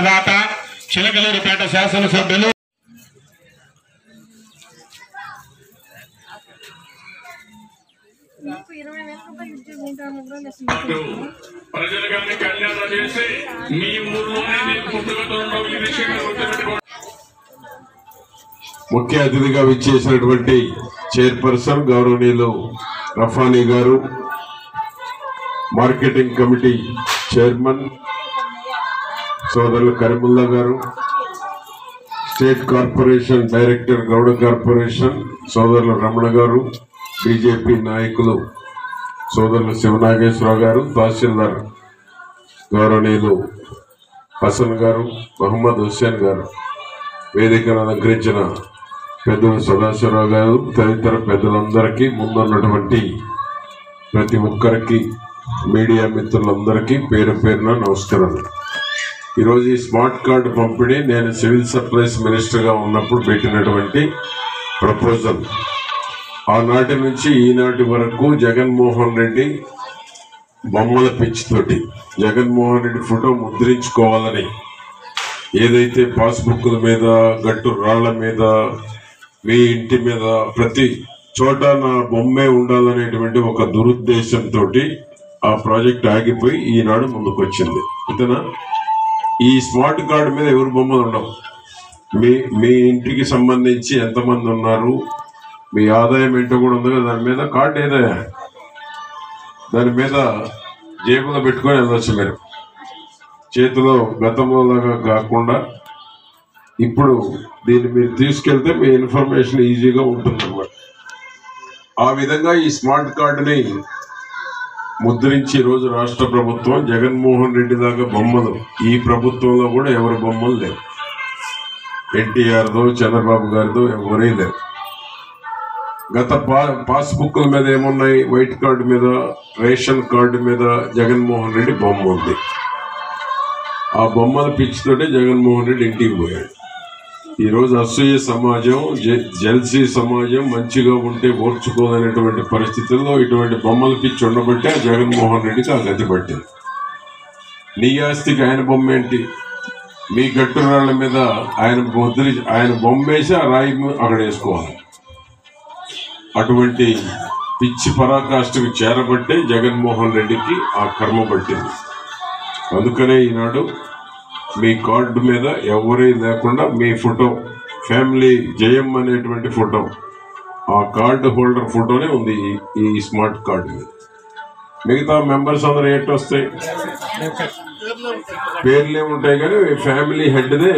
ప్రదాత చిలకలూరుపేట శాసనసభ్యులు ప్రజలకి కళ్యాణం చేసి మీ ఊర్లోనే ముఖ్య అతిథిగా విచ్చేసినటువంటి చైర్పర్సన్ గౌరవనీయులు రఫానీ గారు, మార్కెటింగ్ కమిటీ చైర్మన్ సోదరులు కరీముల్లా గారు, state corporation director Gowda corporation సోదరులు రమణ గారు, బీజేపీ నాయకులు సోదరులు శివనాగేశ్వరరావు గారు, తహసీల్దార్ గౌరవనీయులు హసన్ గారు, మహమ్మద్ హుస్సేన్ గారు, వేదికను అలంకరించిన పెద్దలు సదాశివరావు గారు తదితర పెద్దలందరికీ, ముందున్నటువంటి ప్రతి ఒక్కరికి, మీడియా మిత్రులందరికీ పేరు పేరున నమస్కారాలు. ఈరోజు ఈ స్మార్ట్ కార్డు పంపిణీ నేను సివిల్ సప్లైస్ మినిస్టర్గా ఉన్నప్పుడు పెట్టినటువంటి ప్రపోజల్. ఆనాటి నుంచి ఈనాటి వరకు జగన్మోహన్ రెడ్డి బొమ్మల పిచ్చితోటి జగన్మోహన్ రెడ్డి ఫోటో ముద్రించుకోవాలని ఏదైతే పాస్బుక్ల మీద, గట్టు రాళ్ల మీద, మీ ఇంటి మీద ప్రతి చోట నా బొమ్మే ఉండాలనేటువంటి ఒక దురుద్దేశంతో ఆ ప్రాజెక్ట్ ఆగిపోయి ఈనాడు ముందుకొచ్చింది. అంతేనా? ఈ స్మార్ట్ కార్డు మీద ఎవరు బొమ్మలు ఉండవు. మీ ఇంటికి సంబంధించి ఎంతమంది ఉన్నారు, మీ ఆదాయం ఏంటో కూడా ఉంది కదా, దాని మీద కార్డు ఏదైనా దాని మీద జేబులో పెట్టుకొని వెళ్ళొచ్చు. మీరు చేతిలో గతంలో లాగా కాకుండా ఇప్పుడు దీన్ని మీరు తీసుకెళ్తే మీ ఇన్ఫర్మేషన్ ఈజీగా ఉంటుందన్నమాట. ఆ విధంగా ఈ స్మార్ట్ కార్డుని ముద్రించి ఈరోజు రాష్ట్ర ప్రభుత్వం జగన్మోహన్ రెడ్డి దాకా బొమ్మలు ఈ ప్రభుత్వంలో కూడా ఎవరి బొమ్మలు లేవు. ఎన్టీఆర్దో చంద్రబాబు గారిదో ఎవరే లేవు. గత పాస్బుక్ల మీద ఏమున్నాయి? వైట్ కార్డు మీద, రేషన్ కార్డు మీద జగన్మోహన్ రెడ్డి బొమ్మ ఉంది. ఆ బొమ్మల పిచ్చితోటే జగన్మోహన్ రెడ్డి ఇంటికి పోయాడు. ఈరోజు అసూయ సమాజం, జెల్సీ సమాజం మంచిగా ఉంటే ఓర్చుకోదనేటువంటి పరిస్థితుల్లో ఇటువంటి బొమ్మల పిచ్చి ఉండబట్టే జగన్మోహన్ రెడ్డికి ఆ గతి పట్టింది. నీ ఆస్తికి ఆయన బొమ్మ ఏంటి? మీ గట్టురాళ్ల మీద ఆయన బొమ్మ వేసి ఆ రాయి అక్కడ వేసుకోవాలి. అటువంటి పిచ్చి పరాకాష్ఠకు చేరబట్టే జగన్మోహన్ రెడ్డికి ఆ కర్మ పట్టింది. అందుకనే ఈనాడు మీ కార్డు మీద ఎవరే లేకుండా మీ ఫోటో, ఫ్యామిలీ జయం అనేటువంటి ఫోటో, ఆ కార్డు హోల్డర్ ఫోటోనే ఉంది ఈ స్మార్ట్ కార్డు మీద. మిగతా మెంబర్స్ అందరూ ఏంటి వస్తాయి? పేర్లే ఉంటాయి కానీ ఫ్యామిలీ హెడ్దే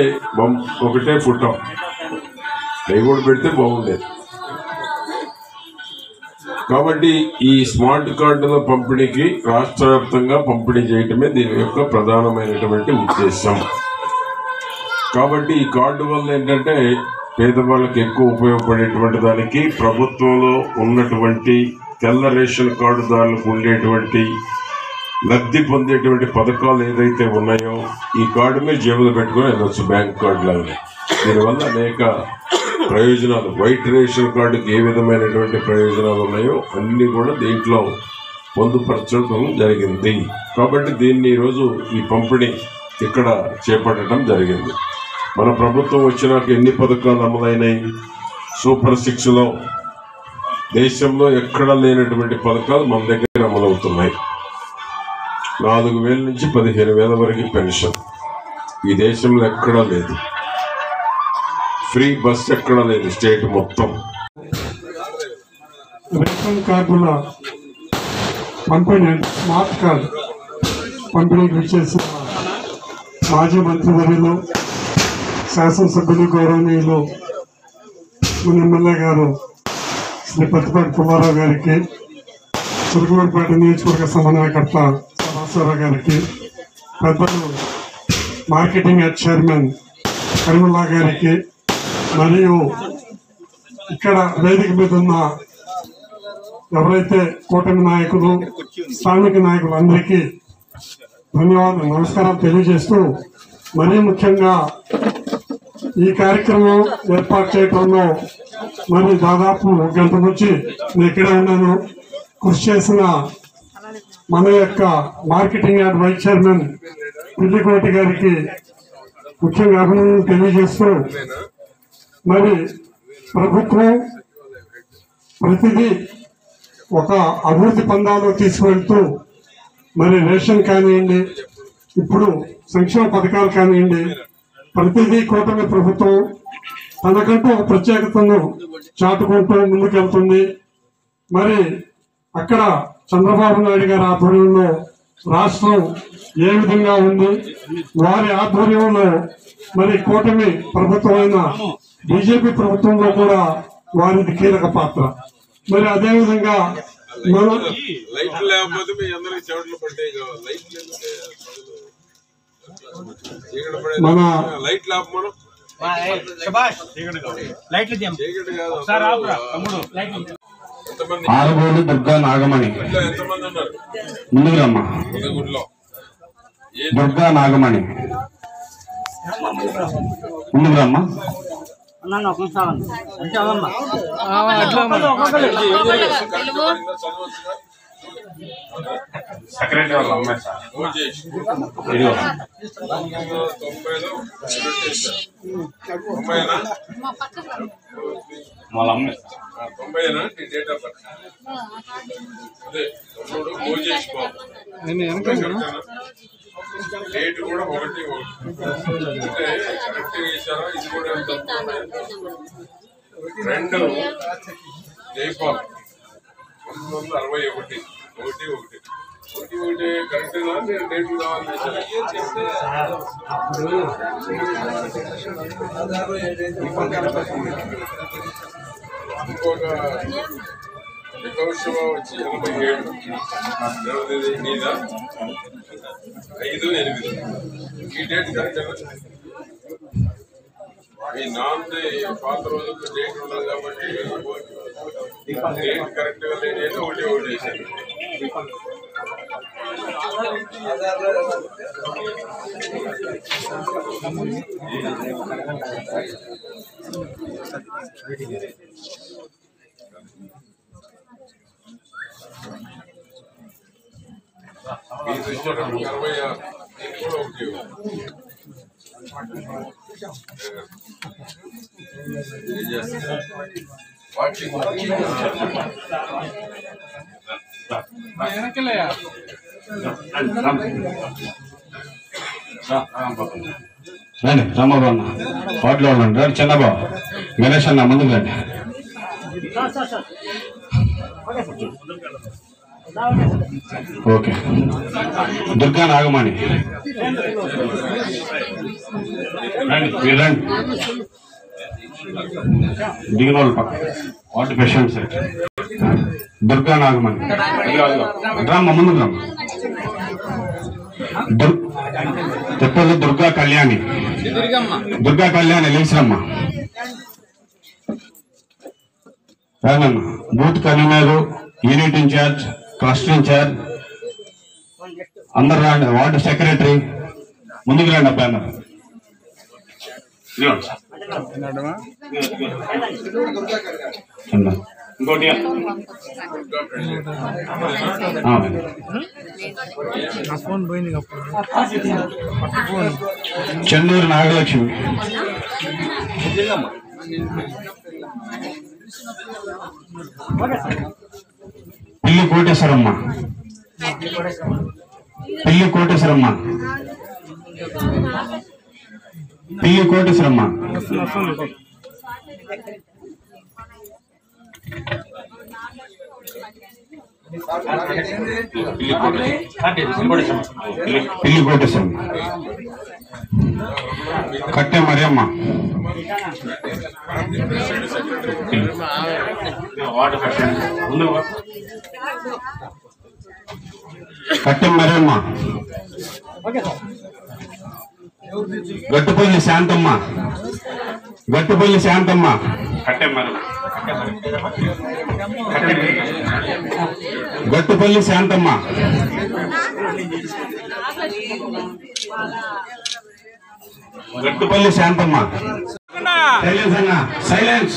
ఒకటే ఫోటో. అవి కూడా పెడితే బాగుండేది. కాబట్టి ఈ స్మార్ట్ కార్డుల పంపిణీకి రాష్ట్ర వ్యాప్తంగా పంపిణీ చేయటమే దీని యొక్క ప్రధానమైనటువంటి ఉద్దేశం. కాబట్టి ఈ కార్డు వల్ల ఏంటంటే పేదవాళ్ళకి ఎక్కువ ఉపయోగపడేటువంటి దానికి ప్రభుత్వంలో ఉన్నటువంటి తెల్ల రేషన్ కార్డుదారులకు ఉండేటువంటి లబ్ధి పొందేటువంటి పథకాలు ఏదైతే ఉన్నాయో ఈ కార్డు మీద జేబులో పెట్టుకొని వెళ్ళొచ్చు, బ్యాంక్ కార్డు లాగానే. దీనివల్ల అనేక ప్రయోజనాలు, వైట్ రేషన్ కార్డుకి ఏ విధమైనటువంటి ప్రయోజనాలు ఉన్నాయో అన్ని కూడా దీంట్లో పొందుపరచడం జరిగింది. కాబట్టి దీన్ని ఈరోజు ఈ పంపిణీ ఇక్కడ చేపట్టడం జరిగింది. మన ప్రభుత్వం వచ్చినాక ఎన్ని పథకాలు అమలైనాయి? సూపర్ 6లో దేశంలో ఎక్కడా లేనటువంటి పథకాలు మన దగ్గర అమలవుతున్నాయి. 4,000 నుంచి 15,000 వరకు పెన్షన్ ఈ దేశంలో ఎక్కడా లేదు. ఫ్రీ బస్ ఎక్కడా లేదు స్టేట్ మొత్తం. రేషన్ కార్డుల పంపిణీ, స్మార్ట్ కార్డు పంపిణీకి వచ్చేసిన మాజీ మంత్రివర్యులు, శాసనసభ్యులు, గౌరవనీయులు మన ఎమ్మెల్యే గారు శ్రీ పత్తిపాటి పుల్లారావు గారికి, చిలకలూరుపేట నియోజకవర్గ సమన్వయకర్త సదాశివరావు గారికి, పెద్దలు మార్కెటింగ్ చైర్మన్ కరీముల్లా గారికి, మరియు ఇక్కడ వేదిక మీద ఉన్న ఎవరైతే కూటమి నాయకులు, స్థానిక నాయకులు అందరికీ ధన్యవాదాలు, నమస్కారాలు తెలియజేస్తూ, మరీ ముఖ్యంగా ఈ కార్యక్రమం ఏర్పాటు చేయడంలో మరి దాదాపు 1 గంట నుంచి నేను ఇక్కడే ఉన్నాను. కృషి చేసిన మన యొక్క మార్కెటింగ్ యార్డ్ వైస్ చైర్మన్ పిల్లికోటి గారికి ముఖ్యంగా అభినందనలు తెలియజేస్తూ మరి ప్రభుత్వం ప్రతిదీ ఒక అభివృద్ధి పందాలో తీసుకువెళ్తూ మరి రేషన్ కానివ్వండి, ఇప్పుడు సంక్షేమ పథకాలు కానివ్వండి, ప్రతిదీ కూటమి ప్రభుత్వం తనకంటూ ఒక ప్రత్యేకతను చాటుకుంటూ ముందుకెళ్తుంది. మరి అక్కడ చంద్రబాబు నాయుడు గారి ఆధ్వర్యంలో రాష్ట్రం ఏ విధంగా ఉంది, వారి ఆధ్వర్యంలో మరి కూటమి ప్రభుత్వమైన బీజేపీ ప్రభుత్వంలో కూడా వారిది కీలక పాత్ర. మరి అదేవిధంగా మన ఆరుగోలు దుర్గా నాగమణి ముందుగురమ్మ దుర్గా నాగమణి ముందుగురమ్మ సెక్రటరీ వాళ్ళ అమ్మాయి సార్ వాళ్ళ అమ్మాయి డేట్ కూడా 1 అంటే కరెక్ట్ చేశారా? ఇది కూడా 2 జైపాల్ 1961 1 కరెక్ట్ డేట్లు కావాలి. ఇంకొక వికౌశవ వచ్చి 87 మీద 5/8 ఈ డేట్ కరెక్ట్. మీ నాన్నది పాత రోజులకు డేట్ ఉండదు కాబట్టి డేట్ కరెక్ట్ గా లేట్ 1 వేసాను. మీరు ఇచ్చేటప్పుడు 66 కూడా 1 రండి రామబాబు అన్న వాటిలో ఉండండి. రండి చిన్నబాబు గణేష్ అన్న ముందుకు రండి. ఓకే దుర్గా నాగమణి రండి, మీరు రండి. దిగిన వాళ్ళు పక్క వాటర్ పేషెంట్స్ దుర్గా నాగమణి రామ్మ ముందుకు రమ్మ. తిప్పలు దుర్గా కళ్యాణి లేచిరమ్మ. రానమ్మ booth convenor, unit incharge, cluster incharge అందరు రండి. వార్డు సెక్రటరీ ముందుకు రండి. అబ్బాయి అన్నారు ఇంకోటి చెన్నూరు నాగలక్ష్మి, పిల్లి కోటేశ్వరమ్మ, పిల్లి కోటేశ్వరమ్మ, పిల్లి కోటేశ్వరమ్మ, పిల్లి కోటేశ్వరమ్మ, కట్టె మరియమ్మ, కట్టె మరియమ్మ, గట్టుపల్లి శాంతమ్మ, గట్టుపల్లి శాంతమ్మ, కట్టె మరియమ్మ, గట్టుపల్లి శాంతమ్మ, గట్టుపల్లి శాంతమ్మ. సైలెన్స్ అన్న, సైలెన్స్.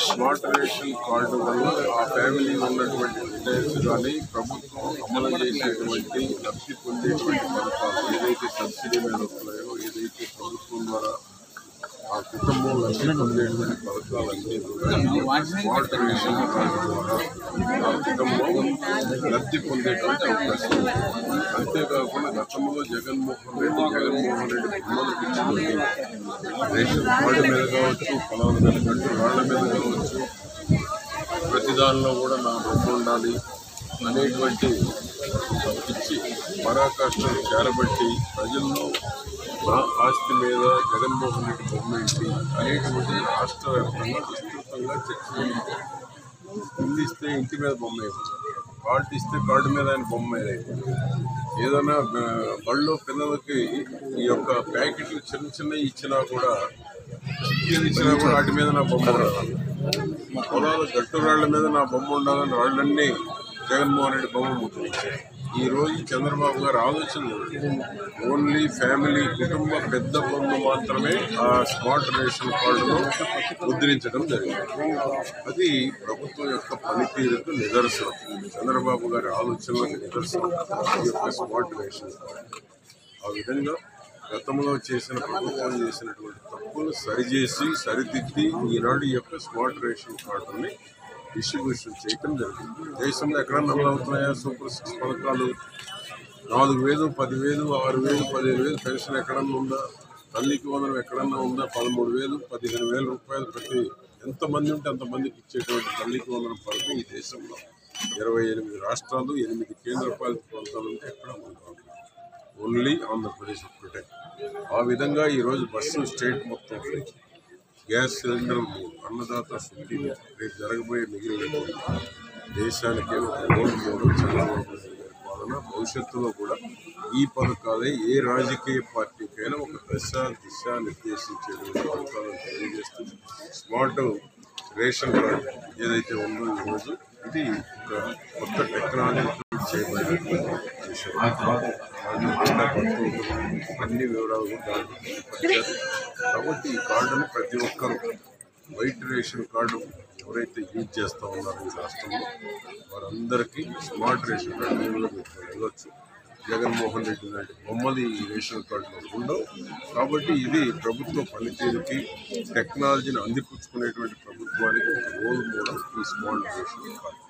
స్మార్ట్ రేషన్ కార్డు వల్ల ఆ ఫ్యామిలీ ఉన్నటువంటి డీటెయిల్స్ కానీ ప్రభుత్వం అమలు చేసేటువంటి లబ్ధి పొందేటువంటి పథకాలు ఏదైతే సబ్సిడీ మీద వస్తున్నాయో, ఏదైతే ప్రభుత్వం ద్వారా ఆ కుటుంబం లబ్ధి పొందేటువంటి పథకాలన్నీ కూడా స్మార్ట్ రేషన్ కార్డు ద్వారా ఆ కుటుంబం లబ్ధి పొందేటువంటి అవకాశం ఉంది. అంతేకాకుండా గతంలో జగన్మోహన్ రెడ్డి బొమ్మలకు ఇచ్చినటువంటి రేషన్ కార్డు మీద కావచ్చు, పొలాల మీద కట్టు రాళ్ల మీద కావచ్చు, ప్రతి దానిలో కూడా నా బొమ్మ ఉండాలి అనేటువంటి ఇచ్చి పరాకాష్ఠను చేరబట్టి ప్రజల్లో నా ఆస్తి మీద జగన్మోహన్ రెడ్డి బొమ్మ ఏంటి అనేటువంటి రాష్ట్ర వ్యాప్తంగా విస్తృతంగా చర్చ ఇస్తే ఇంటి మీద బొమ్మ అయిపోతుంది, కార్డు ఇస్తే కార్డు మీద ఆయన బొమ్మ అయిపోతుంది. ఏదైనా బళ్ళు పిల్లలకి ఈ యొక్క ప్యాకెట్లు చిన్న చిన్నవి ఇచ్చినా కూడా, చిక్కీలు ఇచ్చినా కూడా వాటి మీద నా బొమ్మ ఉండాలి. పొలాల గట్టు రాళ్ల మీద నా బొమ్మ ఉండాలని రాళ్ళన్నీ జగన్మోహన్ రెడ్డి బొమ్మ ముద్రించారు. ఈ రోజు చంద్రబాబు గారు ఆలోచన ఓన్లీ ఫ్యామిలీ కుటుంబ పెద్ద బొమ్మ మాత్రమే ఆ స్మార్ట్ రేషన్ కార్డును ముద్రించడం జరిగింది. అది ప్రభుత్వం యొక్క పనితీరుకు నిదర్శనం, చంద్రబాబు గారి ఆలోచనలకు నిదర్శనం ఈ యొక్క స్మార్ట్ రేషన్ కార్డు. ఆ విధంగా గతంలో చేసిన ప్రభుత్వం చేసినటువంటి తప్పులు సరిచేసి సరిదిద్ది ఈనాడు ఈ యొక్క స్మార్ట్ రేషన్ కార్డుని డిస్ట్రిబ్యూషన్ చేయటం జరిగింది. దేశంలో ఎక్కడన్నా అమలు అవుతున్నాయా సూపర్ 6 పథకాలు? 4,000, 10,000, 6,000, 15,000 పెన్షన్ ఎక్కడన్నా ఉందా? తల్లికి వందనం ఎక్కడన్నా ఉందా? 13,000, 15,000 రూపాయలు ప్రతి ఎంతమంది ఉంటే అంతమందికి ఇచ్చేటువంటి తల్లికి వందనం పథకం ఈ దేశంలో 28 రాష్ట్రాలు, 8 కేంద్రపాలిత ప్రాంతాలు ఉంటే ఎక్కడ ఉంది? ఓన్లీ ఆంధ్రప్రదేశ్ ఒక్కటే. ఆ విధంగా ఈరోజు బస్సు స్టేట్ మొత్తం ఫ్రీ, గ్యాస్ సిలిండర్ అన్నదాత సుఖీ, రేపు జరగబోయే మిగిలిన దేశానికి ఒక రోల్ మోడల్ చంద్రబాబు నాయుడు గారి పాలన. భవిష్యత్తులో కూడా ఈ పథకాలే ఏ రాజకీయ పార్టీకైనా ఒక దశ దిశ నిర్దేశించేటువంటి పథకాలను తెలియజేస్తుంది. స్మార్ట్ రేషన్ కార్డు ఏదైతే ఉందో ఈరోజు ఇది ఒక కొత్త టెక్నాలజీ చేయబడినటువంటి విషయం. అన్ని వివరాలు దాంట్లో పరిచారు. కాబట్టి ఈ కార్డును ప్రతి ఒక్కరూ వైట్ రేషన్ కార్డు ఎవరైతే యూజ్ చేస్తూ ఉన్నారో ఈ రాష్ట్రంలో వారందరికీ స్మార్ట్ రేషన్ కార్డు వెళ్ళొచ్చు. జగన్మోహన్ రెడ్డి లాంటి బొమ్మలు ఈ రేషన్ కార్డులో ఉండవు. కాబట్టి ఇది ప్రభుత్వ పనితీరుకి టెక్నాలజీని అందిపుచ్చుకునేటువంటి ప్రభుత్వానికి ఒక రోల్ మోడల్ ఈ స్మార్ట్ రేషన్ కార్డు.